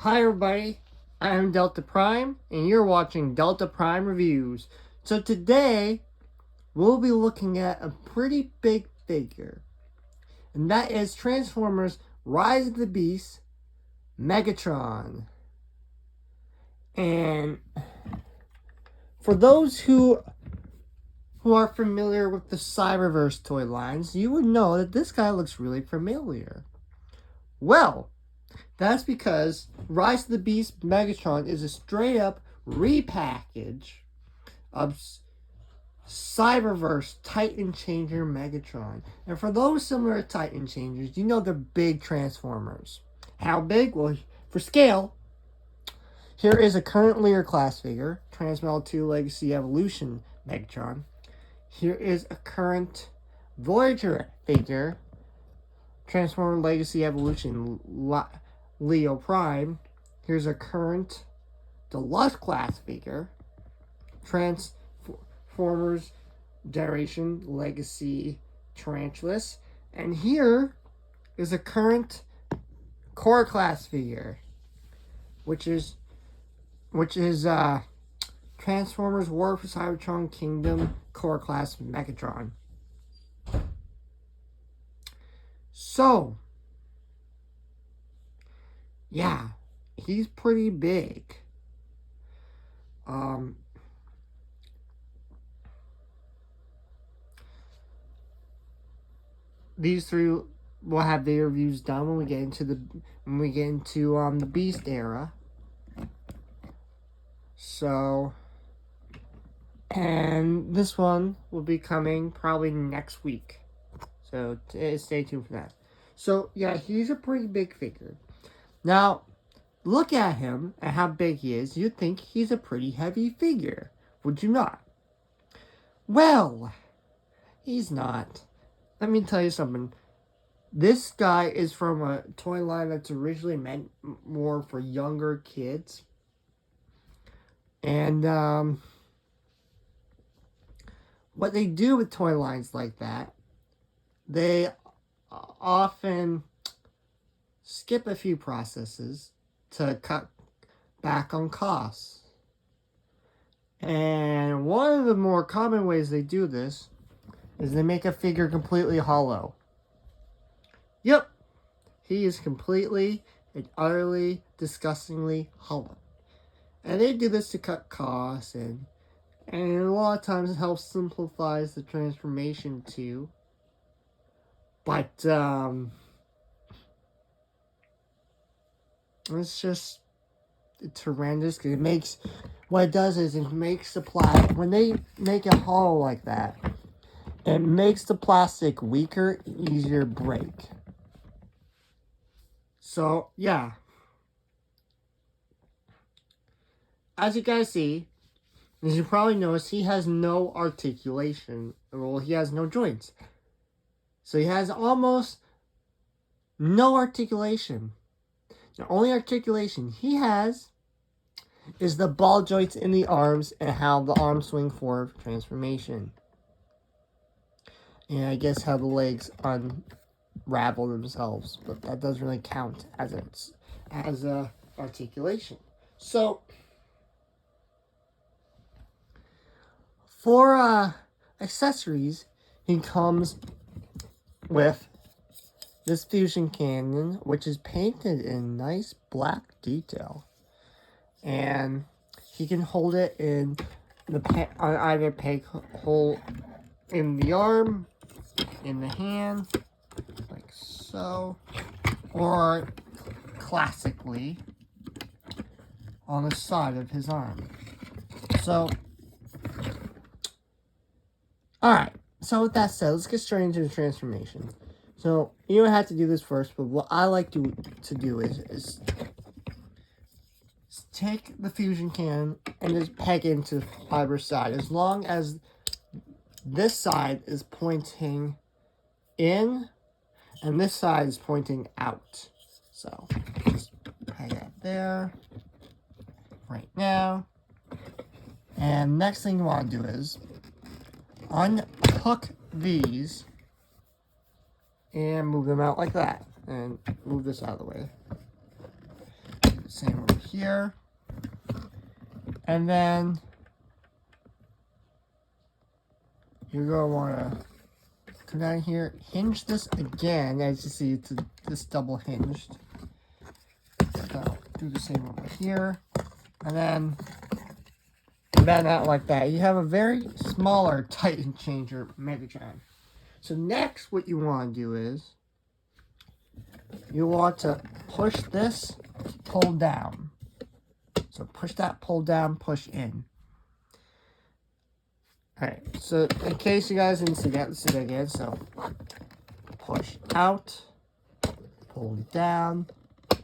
Hi everybody, I'm Delta Prime, and you're watching Delta Prime Reviews. So today, we'll be looking at a pretty big figure, and that is Transformers Rise of the Beast, Megatron. And for those who are familiar with the Cyberverse toy lines, you would know that this guy looks really familiar. Well, that's because Rise of the Beast Megatron is a straight up repackage of Cyberverse Titan Changer Megatron. And for those similar to Titan Changers, you know they're big Transformers. How big? Well, for scale, here is a current Lear class figure, Transmetal 2 Legacy Evolution Megatron. Here is a current Voyager figure, Transformer Legacy Evolution Leo Prime. Here's a current Deluxe class figure, Transformers Generation Legacy Tarantulas. And here is a current Core class figure, which is Transformers War for Cybertron Kingdom Core class Megatron. So, yeah, he's pretty big. These three will have their reviews done when we get into the Beast era. So, and this one will be coming probably next week. So stay tuned for that. So yeah, he's a pretty big figure. Now, look at him and how big he is. You'd think he's a pretty heavy figure, would you not? Well, he's not. Let me tell you something. This guy is from a toy line that's originally meant more for younger kids. And what they do with toy lines like that, they often skip a few processes to cut back on costs. And one of the more common ways they do this is they make a figure completely hollow. Yep, he is completely and utterly, disgustingly hollow. And they do this to cut costs, and a lot of times it helps simplifies the transformation too. But it's horrendous because it makes, what it does is it makes the plastic, when they make it hollow like that, it makes the plastic weaker, easier to break. So, yeah. As you guys see, as you probably notice, he has no articulation. Well, he has no joints. So he has almost no articulation. The only articulation he has is the ball joints in the arms and how the arms swing forward for transformation. And I guess how the legs unravel themselves, but that doesn't really count as articulation. So for accessories, he comes with this fusion cannon, which is painted in nice black detail, and he can hold it in on either peg hole in the arm, in the hand, like so, or classically on the side of his arm. So, alright, so with that said, let's get straight into the transformation. So, you don't have to do this first, but what I like to do is take the fusion cannon and just peg it into either side. As long as this side is pointing in and this side is pointing out. So, just peg that there right now. And next thing you want to do is unhook these and move them out like that. And move this out of the way. the same over here. And then you're going to want to come down here, hinge this again. As you see, it's this double hinged. So do the same over here. And then bend out like that. You have a very smaller Titan Changer Megatron. So next, what you want to do is you want to push this, pull down. So push that, pull down, push in. Alright, so in case you guys didn't see that, let's do that again. So push out, pull down,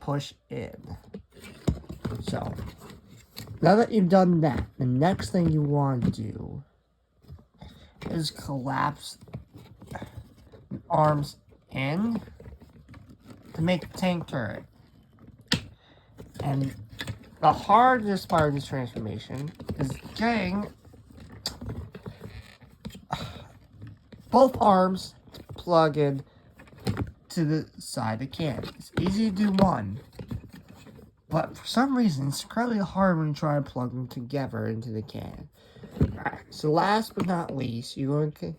push in. So now that you've done that, the next thing you want to do is collapse the arms in to make the tank turret. And the hardest part of this transformation is getting both arms to plug in to the side of the can. It's easy to do one, but for some reason it's incredibly hard when you try to plug them together into the can. Alright, so last but not least, you're going to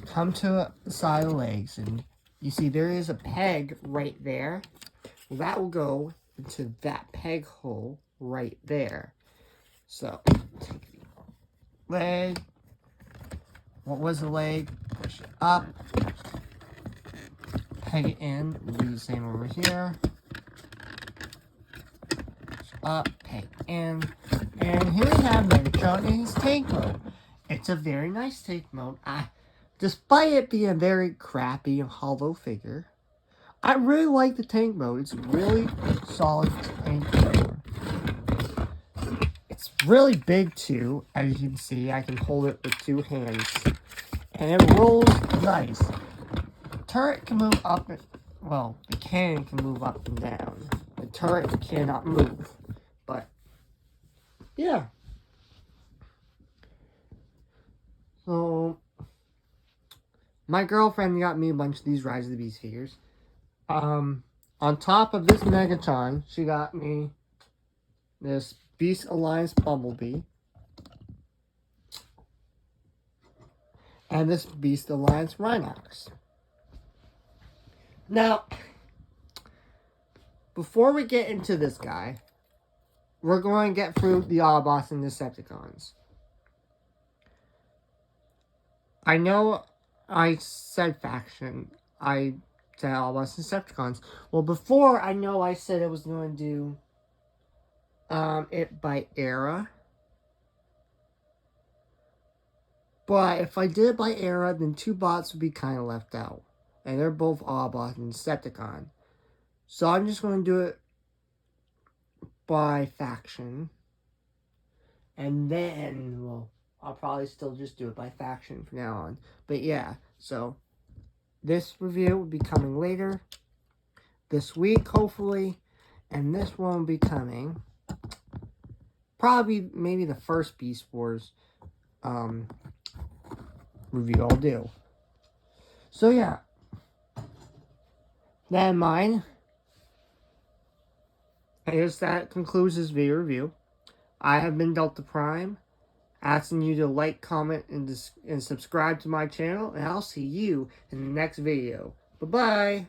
come to the side of the legs, and you see there is a peg right there. Well, that will go into that peg hole right there. So, take the leg. What was the leg? Push it up. Peg it in. We'll do the same over here. Push up, peg in. And here we have Megatron in his tank mode. It's a very nice tank mode. Despite it being a very crappy and hollow figure, I really like the tank mode. It's a really solid tank mode. It's really big too, as you can see. I can hold it with two hands. And it rolls nice. The turret can move up, well, the cannon can move up and down. The turret cannot move. But, yeah. So, my girlfriend got me a bunch of these Rise of the Beast figures. On top of this Megatron, she got me this Beast Alliance Bumblebee. And this Beast Alliance Rhinox. Now, before we get into this guy, we're going to get through the Autobots and Decepticons. I know I said faction. I said Autobots and Decepticons. Well, before, I know I said I was going to do it by era. But if I did it by era, then two bots would be kind of left out. And they're both Autobots and Decepticon. So I'm just going to do it by faction. And then, well, I'll probably still just do it by faction from now on. But yeah, so this review will be coming later. This week, hopefully. And this one will be coming probably maybe the first Beast Wars review I'll do. So yeah. That in mind, I guess that concludes this video review. I have been Delta Prime, asking you to like, comment, and subscribe to my channel, and I'll see you in the next video. Bye-bye!